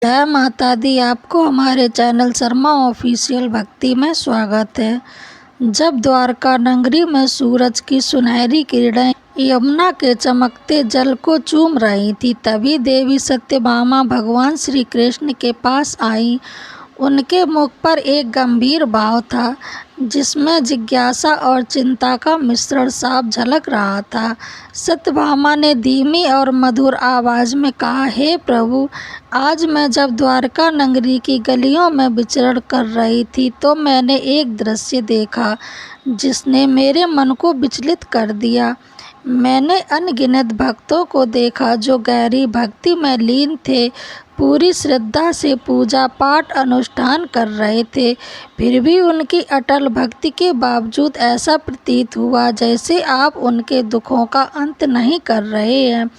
जय माता दी। आपको हमारे चैनल शर्मा ऑफिशियल भक्ति में स्वागत है। जब द्वारका नगरी में सूरज की सुनहरी किरणें यमुना के चमकते जल को चूम रही थी, तभी देवी सत्यभामा भगवान श्री कृष्ण के पास आई। उनके मुख पर एक गंभीर भाव था, जिसमें जिज्ञासा और चिंता का मिश्रण साफ झलक रहा था। सत्यभामा ने धीमी और मधुर आवाज में कहा, हे प्रभु, आज मैं जब द्वारका नगरी की गलियों में विचरण कर रही थी तो मैंने एक दृश्य देखा जिसने मेरे मन को विचलित कर दिया। मैंने अनगिनत भक्तों को देखा जो गहरी भक्ति में लीन थे, पूरी श्रद्धा से पूजा पाठ अनुष्ठान कर रहे थे। फिर भी उनकी अटल भक्ति के बावजूद ऐसा प्रतीत हुआ जैसे आप उनके दुखों का अंत नहीं कर रहे हैं।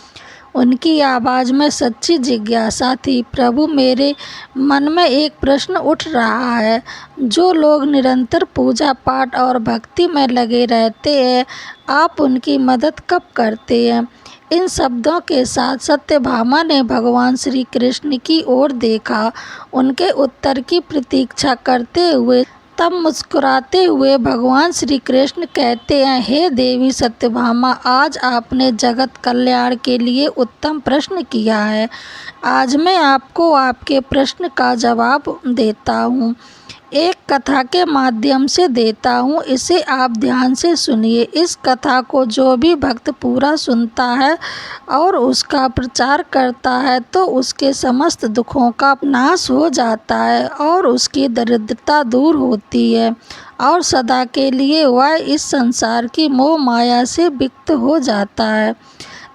उनकी आवाज़ में सच्ची जिज्ञासा थी। प्रभु, मेरे मन में एक प्रश्न उठ रहा है। जो लोग निरंतर पूजा पाठ और भक्ति में लगे रहते हैं, आप उनकी मदद कब करते हैं? इन शब्दों के साथ सत्यभामा ने भगवान श्री कृष्ण की ओर देखा, उनके उत्तर की प्रतीक्षा करते हुए। तब मुस्कुराते हुए भगवान श्री कृष्ण कहते हैं, हे देवी सत्यभामा, आज आपने जगत कल्याण के लिए उत्तम प्रश्न किया है। आज मैं आपको आपके प्रश्न का जवाब देता हूँ, एक कथा के माध्यम से देता हूँ। इसे आप ध्यान से सुनिए। इस कथा को जो भी भक्त पूरा सुनता है और उसका प्रचार करता है तो उसके समस्त दुखों का नाश हो जाता है और उसकी दरिद्रता दूर होती है और सदा के लिए वह इस संसार की मोह माया से विमुक्त हो जाता है।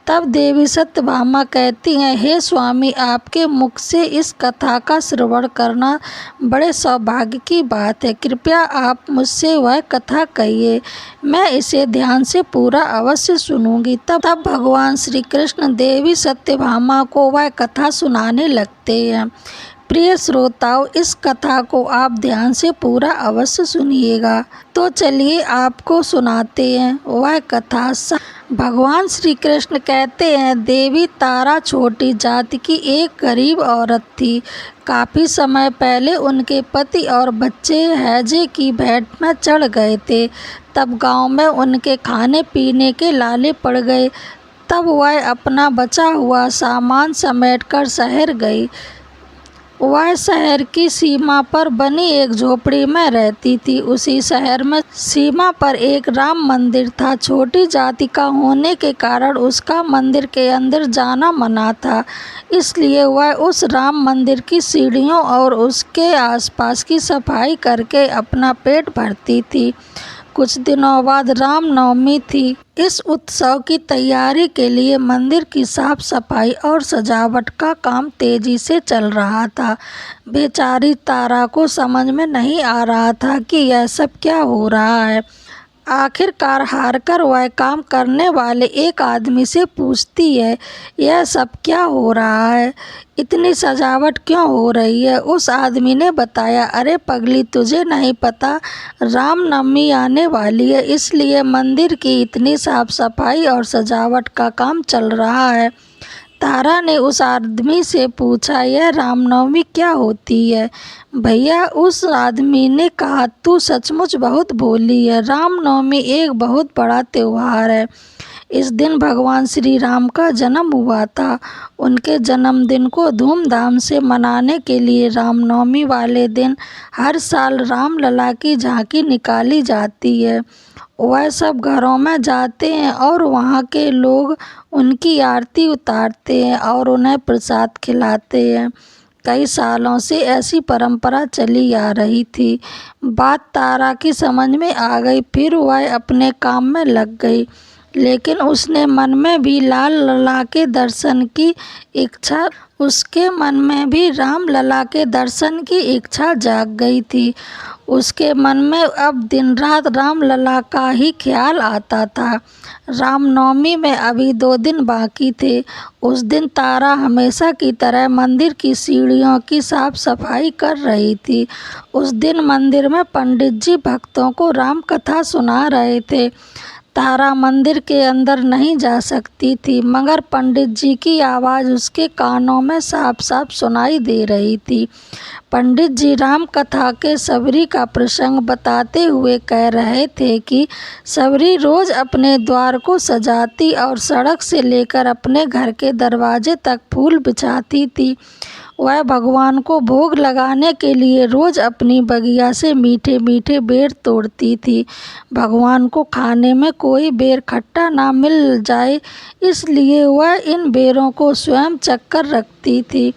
तब देवी सत्यभामा कहती हैं, हे स्वामी, आपके मुख से इस कथा का श्रवण करना बड़े सौभाग्य की बात है। कृपया आप मुझसे वह कथा कहिए, मैं इसे ध्यान से पूरा अवश्य सुनूंगी। तब भगवान श्री कृष्ण देवी सत्यभामा को वह कथा सुनाने लगते हैं। प्रिय श्रोताओं, इस कथा को आप ध्यान से पूरा अवश्य सुनिएगा। तो चलिए आपको सुनाते हैं वह कथा। भगवान श्री कृष्ण कहते हैं, देवी तारा छोटी जाति की एक गरीब औरत थी। काफ़ी समय पहले उनके पति और बच्चे हैजे की भेंट में चढ़ गए थे। तब गांव में उनके खाने पीने के लाले पड़ गए। तब वह अपना बचा हुआ सामान समेटकर शहर गई। वह शहर की सीमा पर बनी एक झोपड़ी में रहती थी। उसी शहर में सीमा पर एक राम मंदिर था। छोटी जाति का होने के कारण उसका मंदिर के अंदर जाना मना था, इसलिए वह उस राम मंदिर की सीढ़ियों और उसके आसपास की सफाई करके अपना पेट भरती थी। कुछ दिनों बाद रामनवमी थी। इस उत्सव की तैयारी के लिए मंदिर की साफ सफाई और सजावट का काम तेजी से चल रहा था। बेचारी तारा को समझ में नहीं आ रहा था कि यह सब क्या हो रहा है। आखिरकार हारकर वह काम करने वाले एक आदमी से पूछती है, यह सब क्या हो रहा है? इतनी सजावट क्यों हो रही है? उस आदमी ने बताया, अरे पगली, तुझे नहीं पता, रामनवमी आने वाली है, इसलिए मंदिर की इतनी साफ सफाई और सजावट का काम चल रहा है। तारा ने उस आदमी से पूछा, यह रामनवमी क्या होती है? भैया, उस आदमी ने कहा, तू सचमुच बहुत भोली है। रामनवमी एक बहुत बड़ा त्योहार है। इस दिन भगवान श्री राम का जन्म हुआ था। उनके जन्मदिन को धूमधाम से मनाने के लिए रामनवमी वाले दिन हर साल रामलला की झांकी निकाली जाती है। वह सब घरों में जाते हैं और वहाँ के लोग उनकी आरती उतारते हैं और उन्हें प्रसाद खिलाते हैं। कई सालों से ऐसी परंपरा चली आ रही थी। बात तारा की समझ में आ गई। फिर वह अपने काम में लग गई, लेकिन उसने मन में भी लाल लला के दर्शन की इच्छा उसके मन में भी राम लला के दर्शन की इच्छा जाग गई थी। उसके मन में अब दिन रात राम लला का ही ख्याल आता था। रामनवमी में अभी 2 दिन बाकी थे। उस दिन तारा हमेशा की तरह मंदिर की सीढ़ियों की साफ सफाई कर रही थी। उस दिन मंदिर में पंडित जी भक्तों को राम कथा सुना रहे थे। तारा मंदिर के अंदर नहीं जा सकती थी, मगर पंडित जी की आवाज़ उसके कानों में साफ साफ सुनाई दे रही थी। पंडित जी राम कथा के सबरी का प्रसंग बताते हुए कह रहे थे कि सबरी रोज़ अपने द्वार को सजाती और सड़क से लेकर अपने घर के दरवाजे तक फूल बिछाती थी। वह भगवान को भोग लगाने के लिए रोज़ अपनी बगिया से मीठे मीठे बेर तोड़ती थी। भगवान को खाने में कोई बेर खट्टा ना मिल जाए, इसलिए वह इन बेरों को स्वयं चक्कर रखती थी।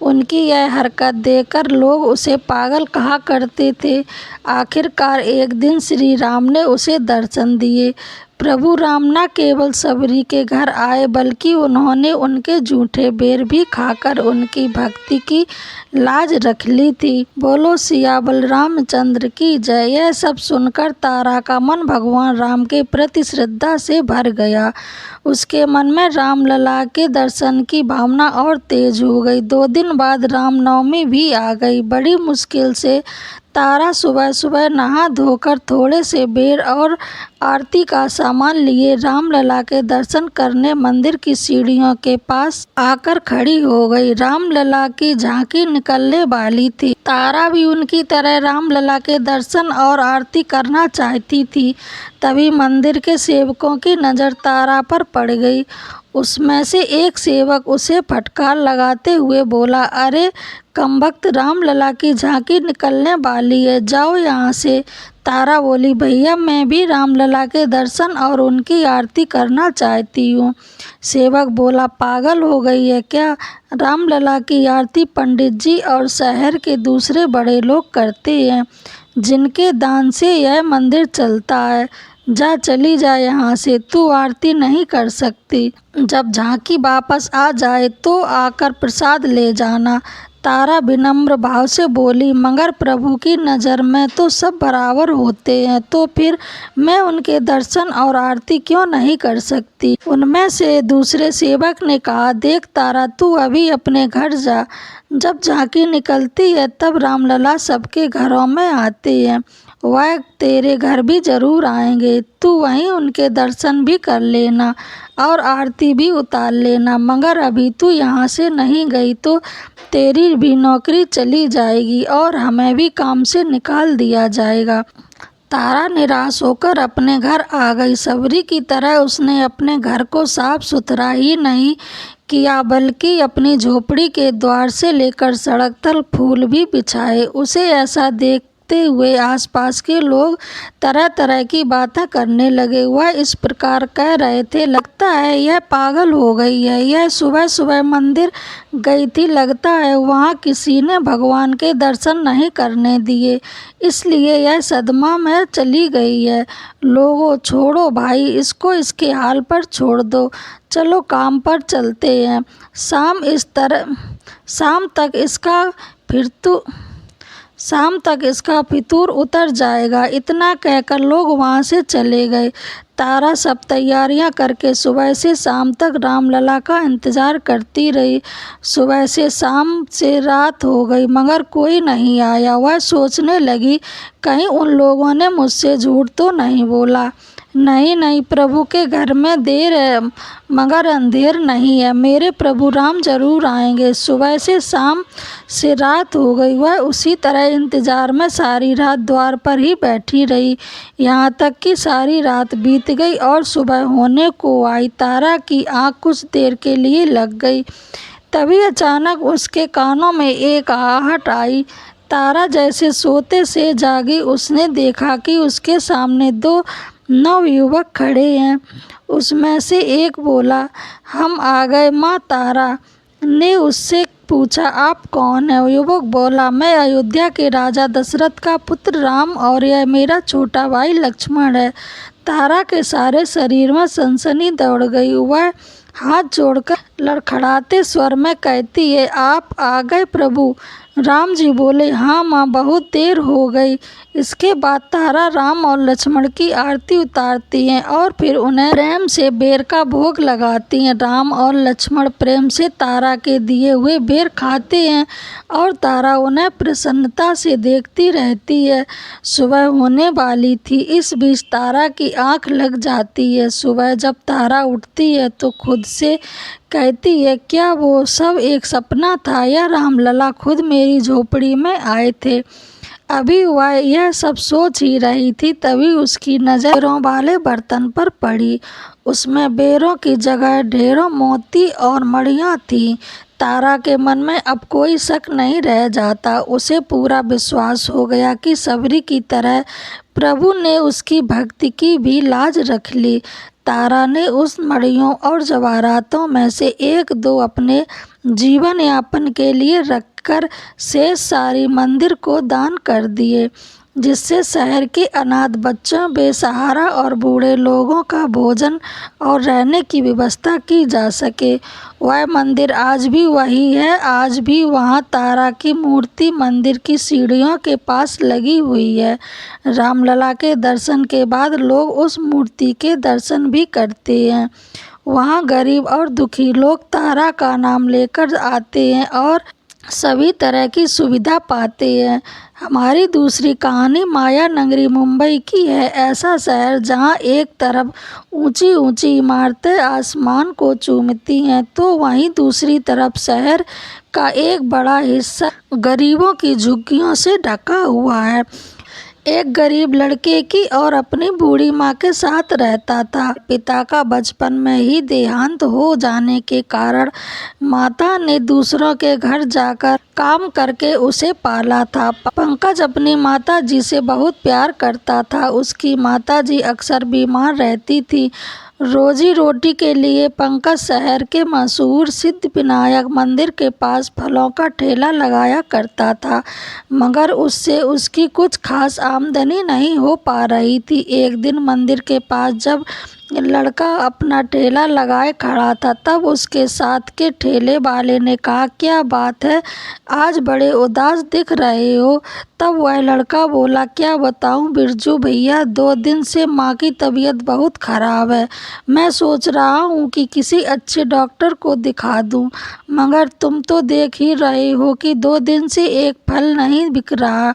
उनकी यह हरकत देखकर लोग उसे पागल कहा करते थे। आखिरकार एक दिन श्री राम ने उसे दर्शन दिए। प्रभु राम न केवल सबरी के घर आए, बल्कि उन्होंने उनके जूठे बेर भी खाकर उनकी भक्ति की लाज रख ली थी। बोलो सिया बलरामचंद्र की जय। यह सब सुनकर तारा का मन भगवान राम के प्रति श्रद्धा से भर गया। उसके मन में रामलला के दर्शन की भावना और तेज हो गई। 2 दिन बाद रामनवमी भी आ गई। बड़ी मुश्किल से तारा सुबह सुबह नहा धोकर थोड़े से बेर और आरती का सामान लिए रामलला के दर्शन करने मंदिर की सीढ़ियों के पास आकर खड़ी हो गई। रामलला की झांकी निकलने वाली थी। तारा भी उनकी तरह रामलला के दर्शन और आरती करना चाहती थी। तभी मंदिर के सेवकों की नज़र तारा पर पड़ गई। उसमें से एक सेवक उसे फटकार लगाते हुए बोला, अरे कमबख्त, रामलला की झांकी निकलने वाली है, जाओ यहाँ से। तारा बोली, भैया मैं भी रामलला के दर्शन और उनकी आरती करना चाहती हूँ। सेवक बोला, पागल हो गई है क्या? रामलला की आरती पंडित जी और शहर के दूसरे बड़े लोग करते हैं, जिनके दान से यह मंदिर चलता है। जा, चली जा यहाँ से, तू आरती नहीं कर सकती। जब झांकी वापस आ जाए तो आकर प्रसाद ले जाना। तारा विनम्र भाव से बोली, मगर प्रभु की नज़र में तो सब बराबर होते हैं, तो फिर मैं उनके दर्शन और आरती क्यों नहीं कर सकती? उनमें से दूसरे सेवक ने कहा, देख तारा, तू अभी अपने घर जा। जब झांकी निकलती है तब रामलला सबके घरों में आते हैं। वह तेरे घर भी जरूर आएंगे। तू वहीं उनके दर्शन भी कर लेना और आरती भी उतार लेना, मगर अभी तू यहाँ से नहीं गई तो तेरी भी नौकरी चली जाएगी और हमें भी काम से निकाल दिया जाएगा। तारा निराश होकर अपने घर आ गई। सबरी की तरह उसने अपने घर को साफ सुथरा ही नहीं किया, बल्कि अपनी झोपड़ी के द्वार से लेकर सड़क तक फूल भी बिछाए। उसे ऐसा देखते हुए आसपास के लोग तरह तरह की बातें करने लगे। वह इस प्रकार कह रहे थे, लगता है यह पागल हो गई है। यह सुबह सुबह मंदिर गई थी, लगता है वहाँ किसी ने भगवान के दर्शन नहीं करने दिए, इसलिए यह सदमा में चली गई है। लोगों, छोड़ो भाई, इसको इसके हाल पर छोड़ दो, चलो काम पर चलते हैं। शाम तक इसका फितूर उतर जाएगा। इतना कहकर लोग वहाँ से चले गए। तारा सब तैयारियां करके सुबह से शाम तक रामलला का इंतज़ार करती रही। सुबह से शाम से रात हो गई, मगर कोई नहीं आया। वह सोचने लगी, कहीं उन लोगों ने मुझसे झूठ तो नहीं बोला। नहीं, प्रभु के घर में देर है मगर अंधेर नहीं है। मेरे प्रभु राम जरूर आएंगे। सुबह से शाम से रात हो गई। वह उसी तरह इंतज़ार में सारी रात द्वार पर ही बैठी रही, यहाँ तक कि सारी रात बीत गई और सुबह होने को आई। तारा की आँख कुछ देर के लिए लग गई। तभी अचानक उसके कानों में एक आहट आई। तारा जैसे सोते से जागी। उसने देखा कि उसके सामने 2 नवयुवक खड़े हैं। उसमें से एक बोला, हम आ गए। माँ तारा ने उससे पूछा, आप कौन है? युवक बोला, मैं अयोध्या के राजा दशरथ का पुत्र राम और यह मेरा छोटा भाई लक्ष्मण है। तारा के सारे शरीर में सनसनी दौड़ गई। वह हाथ जोड़कर लड़खड़ाते स्वर में कहती है, आप आ गए प्रभु। राम जी बोले, हाँ माँ, बहुत देर हो गई। इसके बाद तारा राम और लक्ष्मण की आरती उतारती हैं और फिर उन्हें प्रेम से बेर का भोग लगाती हैं। राम और लक्ष्मण प्रेम से तारा के दिए हुए बेर खाते हैं और तारा उन्हें प्रसन्नता से देखती रहती है। सुबह होने वाली थी, इस बीच तारा की आंख लग जाती है। सुबह जब तारा उठती है तो खुद से कहती है, क्या वो सब एक सपना था या रामलला खुद मेरी झोपड़ी में आए थे। अभी वह यह सब सोच ही रही थी, तभी उसकी नज़र बेरों वाले बर्तन पर पड़ी। उसमें बेरों की जगह ढेरों मोती और मणियाँ थीं। तारा के मन में अब कोई शक नहीं रह जाता। उसे पूरा विश्वास हो गया कि सबरी की तरह प्रभु ने उसकी भक्ति की भी लाज रख ली। तारा ने उस मणियों और जवाहरातों में से एक दो अपने जीवन यापन के लिए रखकर शेष सारी मंदिर को दान कर दिए, जिससे शहर के अनाथ बच्चों, बेसहारा और बूढ़े लोगों का भोजन और रहने की व्यवस्था की जा सके। वह मंदिर आज भी वही है। आज भी वहाँ तारा की मूर्ति मंदिर की सीढ़ियों के पास लगी हुई है। रामलला के दर्शन के बाद लोग उस मूर्ति के दर्शन भी करते हैं। वहाँ गरीब और दुखी लोग तारा का नाम लेकर आते हैं और सभी तरह की सुविधा पाते हैं। हमारी दूसरी कहानी माया नगरी मुंबई की है। ऐसा शहर जहां एक तरफ ऊंची ऊंची इमारतें आसमान को चूमती हैं, तो वहीं दूसरी तरफ शहर का एक बड़ा हिस्सा गरीबों की झुग्गियों से ढका हुआ है। एक गरीब लड़के की और अपनी बूढ़ी माँ के साथ रहता था। पिता का बचपन में ही देहांत हो जाने के कारण माता ने दूसरों के घर जाकर काम करके उसे पाला था। पंकज अपनी माता जी से बहुत प्यार करता था। उसकी माता जी अक्सर बीमार रहती थी। रोजी रोटी के लिए पंकज शहर के मशहूर सिद्धिविनायक मंदिर के पास फलों का ठेला लगाया करता था, मगर उससे उसकी कुछ खास आमदनी नहीं हो पा रही थी। एक दिन मंदिर के पास जब लड़का अपना ठेला लगाए खड़ा था, तब उसके साथ के ठेले वाले ने कहा, क्या बात है, आज बड़े उदास दिख रहे हो। तब वह लड़का बोला, क्या बताऊं बिरजू भैया, 2 दिन से माँ की तबीयत बहुत खराब है। मैं सोच रहा हूँ कि किसी अच्छे डॉक्टर को दिखा दूँ, मगर तुम तो देख ही रहे हो कि 2 दिन से एक फल नहीं बिक रहा।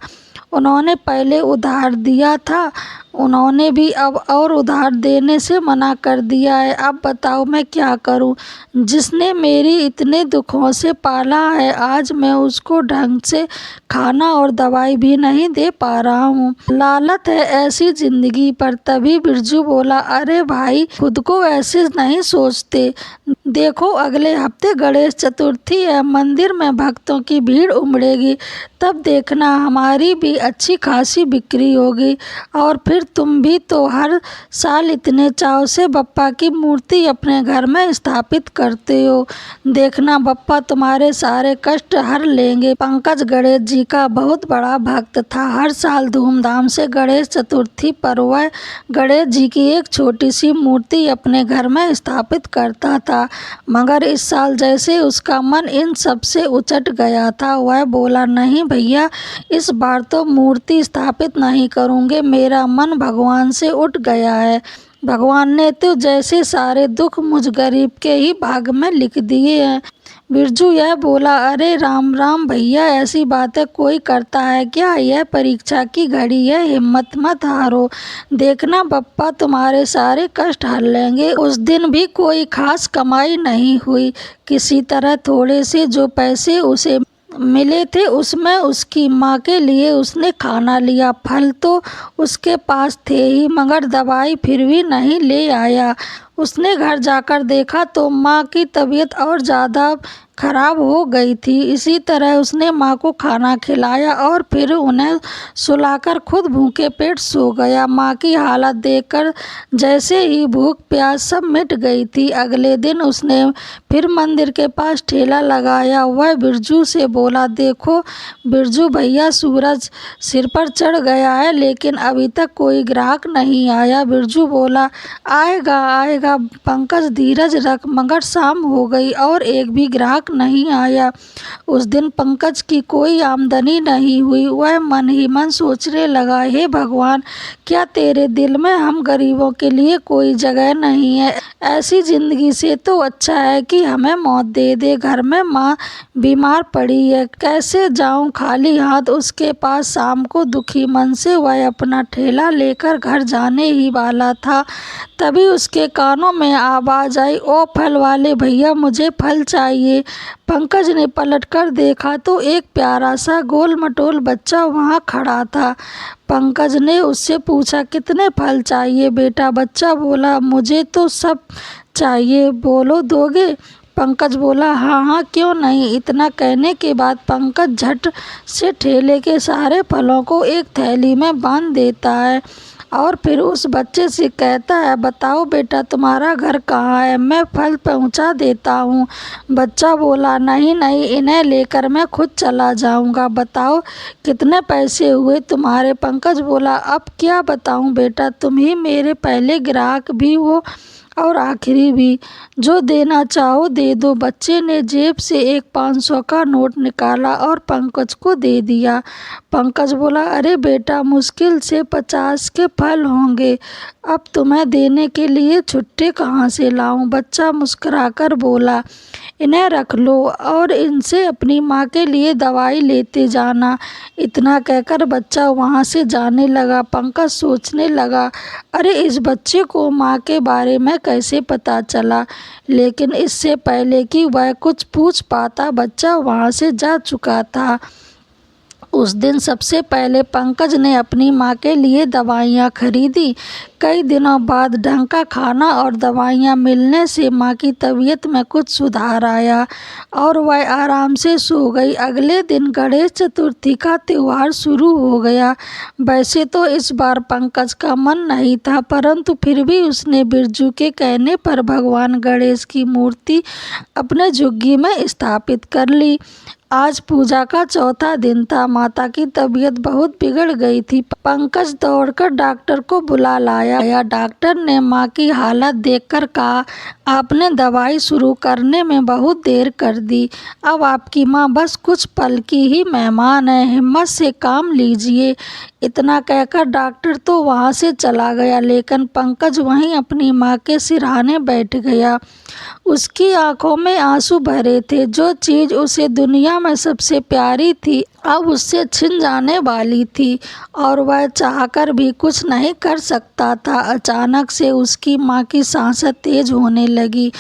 उन्होंने पहले उधार दिया था, उन्होंने भी अब और उधार देने से मना कर दिया है। अब बताओ मैं क्या करूं। जिसने मेरी इतने दुखों से पाला है, आज मैं उसको ढंग से खाना और दवाई भी नहीं दे पा रहा हूं। लालत है ऐसी जिंदगी पर। तभी बिरजू बोला, अरे भाई, खुद को ऐसे नहीं सोचते। देखो, अगले हफ्ते गणेश चतुर्थी है, मंदिर में भक्तों की भीड़ उमड़ेगी। तब देखना हमारी भी अच्छी खासी बिक्री होगी। और फिर तुम भी तो हर साल इतने चाव से बप्पा की मूर्ति अपने घर में स्थापित करते हो। देखना बप्पा तुम्हारे सारे कष्ट हर लेंगे। पंकज गणेश जी का बहुत बड़ा भक्त था। हर साल धूमधाम से गणेश चतुर्थी पर वह गणेश जी की एक छोटी सी मूर्ति अपने घर में स्थापित करता था, मगर इस साल जैसे उसका मन इन सब से उचट गया था, वह बोला, नहीं भैया, इस बार तो मूर्ति स्थापित नहीं करूँगे। मेरा मन भगवान से उठ गया है। भगवान ने तो जैसे सारे दुख मुझ गरीब के ही भाग में लिख दिए हैं। बिरजू यह बोला, अरे राम राम भैया, ऐसी बातें कोई करता है क्या। यह परीक्षा की घड़ी है, हिम्मत मत हारो। देखना बप्पा तुम्हारे सारे कष्ट हर लेंगे। उस दिन भी कोई खास कमाई नहीं हुई। किसी तरह थोड़े से जो पैसे उसे मिले थे, उसमें उसकी माँ के लिए उसने खाना लिया। फल तो उसके पास थे ही, मगर दवाई फिर भी नहीं ले आया। उसने घर जाकर देखा तो माँ की तबीयत और ज़्यादा खराब हो गई थी। इसी तरह उसने माँ को खाना खिलाया और फिर उन्हें सुलाकर खुद भूखे पेट सो गया। माँ की हालत देखकर जैसे ही भूख प्यास सब मिट गई थी। अगले दिन उसने फिर मंदिर के पास ठेला लगाया। वह बिरजू से बोला, देखो बिरजू भैया, सूरज सिर पर चढ़ गया है, लेकिन अभी तक कोई ग्राहक नहीं आया। बिरजू बोला, आएगा आएगा, लगा। पंकज धीरज रख, मगर शाम हो गई और एक भी ग्राहक नहीं आया। उस दिन पंकज की कोई आमदनी नहीं हुई। वह मन ही मन सोचने लगा, हे भगवान, क्या तेरे दिल में हम गरीबों के लिए कोई जगह नहीं है? ऐसी जिंदगी से तो अच्छा है कि हमें मौत दे दे। घर में माँ बीमार पड़ी है, कैसे जाऊं खाली हाथ उसके पास? शाम को दुखी मन से वह अपना ठेला लेकर घर जाने ही वाला था, तभी उसके कानों में आवाज आई, ओ फल वाले भैया, मुझे फल चाहिए। पंकज ने पलटकर देखा तो एक प्यारा सा गोल मटोल बच्चा वहाँ खड़ा था। पंकज ने उससे पूछा, कितने फल चाहिए बेटा? बच्चा बोला, मुझे तो सब चाहिए, बोलो दोगे? पंकज बोला, हाँ हाँ, क्यों नहीं। इतना कहने के बाद पंकज झट से ठेले के सारे फलों को एक थैली में बांध देता है और फिर उस बच्चे से कहता है, बताओ बेटा, तुम्हारा घर कहाँ है? मैं फल पहुँचा देता हूँ। बच्चा बोला, नहीं नहीं, इन्हें लेकर मैं खुद चला जाऊँगा। बताओ कितने पैसे हुए तुम्हारे? पंकज बोला, अब क्या बताऊँ बेटा, तुम ही मेरे पहले ग्राहक भी हो और आखिरी भी, जो देना चाहो दे दो। बच्चे ने जेब से एक 500 का नोट निकाला और पंकज को दे दिया। पंकज बोला, अरे बेटा, मुश्किल से 50 के फल होंगे, अब तुम्हें देने के लिए छुट्टे कहाँ से लाऊं? बच्चा मुस्कुराकर बोला, इन्हें रख लो और इनसे अपनी माँ के लिए दवाई लेते जाना। इतना कहकर बच्चा वहाँ से जाने लगा। पंकज सोचने लगा, अरे इस बच्चे को माँ के बारे में कैसे पता चला? लेकिन इससे पहले कि वह कुछ पूछ पाता, बच्चा वहाँ से जा चुका था। उस दिन सबसे पहले पंकज ने अपनी माँ के लिए दवाइयाँ खरीदी। कई दिनों बाद ढंग का खाना और दवाइयाँ मिलने से माँ की तबीयत में कुछ सुधार आया और वह आराम से सो गई। अगले दिन गणेश चतुर्थी का त्यौहार शुरू हो गया। वैसे तो इस बार पंकज का मन नहीं था, परंतु फिर भी उसने बिरजू के कहने पर भगवान गणेश की मूर्ति अपने झुग्गी में स्थापित कर ली। आज पूजा का चौथा दिन था। माता की तबीयत बहुत बिगड़ गई थी। पंकज दौड़कर डॉक्टर को बुला लाया। डॉक्टर ने माँ की हालत देखकर कहा, आपने दवाई शुरू करने में बहुत देर कर दी। अब आपकी माँ बस कुछ पल की ही मेहमान है, हिम्मत से काम लीजिए। इतना कहकर डॉक्टर तो वहाँ से चला गया, लेकिन पंकज वहीं अपनी माँ के सिरहाने बैठ गया। उसकी आंखों में आंसू भरे थे। जो चीज़ उसे दुनिया में सबसे प्यारी थी अब उससे छिन जाने वाली थी और वह चाहकर भी कुछ नहीं कर सकता था। अचानक से उसकी माँ की सांसें तेज होने लगी,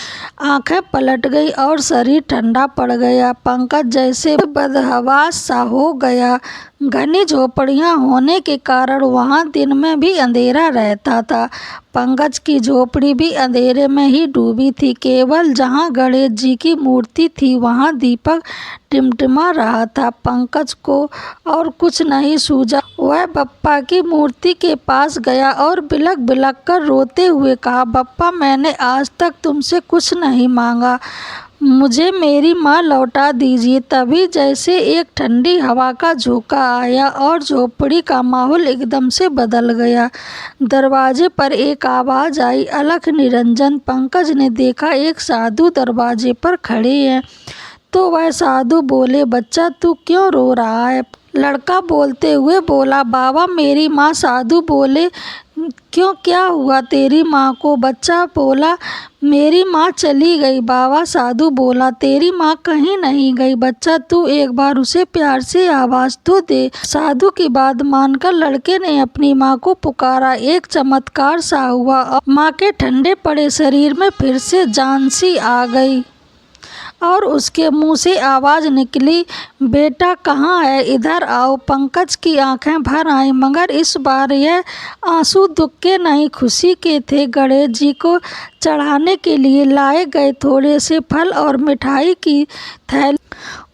आंखें पलट गई और शरीर ठंडा पड़ गया। पंकज जैसे बदहवास सा हो गया। घनी झोपड़ियाँ होने के कारण वहाँ दिन में भी अंधेरा रहता था। पंकज की झोपड़ी भी अंधेरे में ही डूबी थी। केवल जहाँ गणेश जी की मूर्ति थी वहाँ दीपक टिमटिमा रहा था। पंकज को और कुछ नहीं सूझा। वह बप्पा की मूर्ति के पास गया और बिलख बिलख कर रोते हुए कहा, बप्पा, मैंने आज तक तुमसे कुछ नहीं मांगा, मुझे मेरी माँ लौटा दीजिए। तभी जैसे एक ठंडी हवा का झोंका आया और झोपड़ी का माहौल एकदम से बदल गया। दरवाजे पर एक आवाज़ आई, अलख निरंजन। पंकज ने देखा एक साधु दरवाजे पर खड़े हैं। तो वह साधु बोले, बच्चा, तू क्यों रो रहा है? लड़का बोलते हुए बोला, बाबा, मेरी माँ। साधु बोले, क्यों, क्या हुआ तेरी माँ को? बच्चा बोला, मेरी माँ चली गई बाबा। साधु बोला, तेरी माँ कहीं नहीं गई बच्चा, तू एक बार उसे प्यार से आवाज़ तो दे। साधु की बात मानकर लड़के ने अपनी माँ को पुकारा। एक चमत्कार सा हुआ और माँ के ठंडे पड़े शरीर में फिर से जान सी आ गई और उसके मुंह से आवाज़ निकली, बेटा कहाँ है, इधर आओ। पंकज की आंखें भर आईं, मगर इस बार यह आंसू दुख के नहीं, खुशी के थे। गणेश जी को चढ़ाने के लिए लाए गए थोड़े से फल और मिठाई की थैली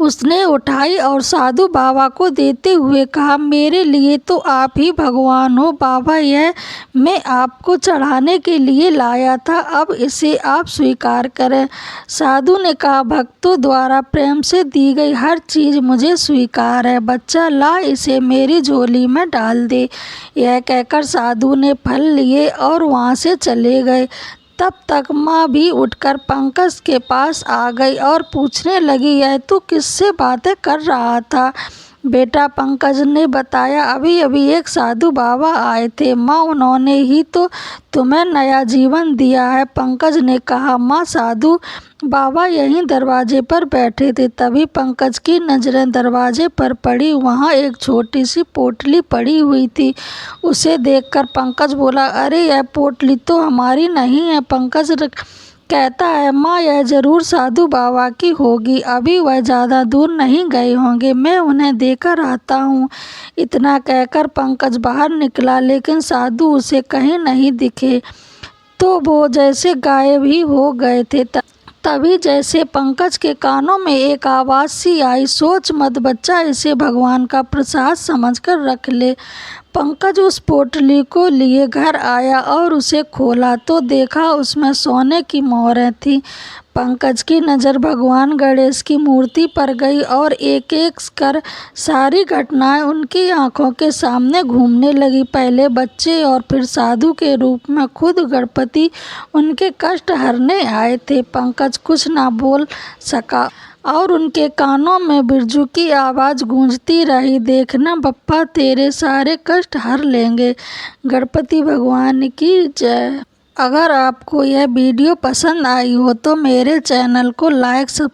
उसने उठाई और साधु बाबा को देते हुए कहा, मेरे लिए तो आप ही भगवान हो बाबा, यह मैं आपको चढ़ाने के लिए लाया था, अब इसे आप स्वीकार करें। साधु ने कहा, भक्तों द्वारा प्रेम से दी गई हर चीज़ मुझे स्वीकार है, बच्चा ला इसे मेरी झोली में डाल दे। यह कहकर साधु ने फल लिए और वहाँ से चले गए। तब तक माँ भी उठकर पंकज के पास आ गई और पूछने लगी, यह तू किससे बातें कर रहा था? बेटा, पंकज ने बताया, अभी अभी एक साधु बाबा आए थे माँ, उन्होंने ही तो तुम्हें नया जीवन दिया है। पंकज ने कहा, माँ साधु बाबा यहीं दरवाजे पर बैठे थे। तभी पंकज की नज़रें दरवाजे पर पड़ी। वहाँ एक छोटी सी पोटली पड़ी हुई थी। उसे देखकर पंकज बोला, अरे यह पोटली तो हमारी नहीं है। पंकज कहता है, माँ यह जरूर साधु बाबा की होगी, अभी वह ज़्यादा दूर नहीं गए होंगे, मैं उन्हें देकर आता हूँ। इतना कहकर पंकज बाहर निकला, लेकिन साधु उसे कहीं नहीं दिखे, तो वो जैसे गायब ही हो गए थे। तभी जैसे पंकज के कानों में एक आवाज़ सी आई, सोच मत बच्चा, इसे भगवान का प्रसाद समझकर रख ले। पंकज उस पोटली को लिए घर आया और उसे खोला तो देखा उसमें सोने की मोहरें थीं। पंकज की नज़र भगवान गणेश की मूर्ति पर गई और एक एक कर सारी घटनाएं उनकी आंखों के सामने घूमने लगी। पहले बच्चे और फिर साधु के रूप में खुद गणपति उनके कष्ट हरने आए थे। पंकज कुछ ना बोल सका और उनके कानों में बिरजू की आवाज़ गूंजती रही, देखना बप्पा तेरे सारे कष्ट हर लेंगे। गणपति भगवान की जय। अगर आपको यह वीडियो पसंद आई हो तो मेरे चैनल को लाइक, सब्सक्राइब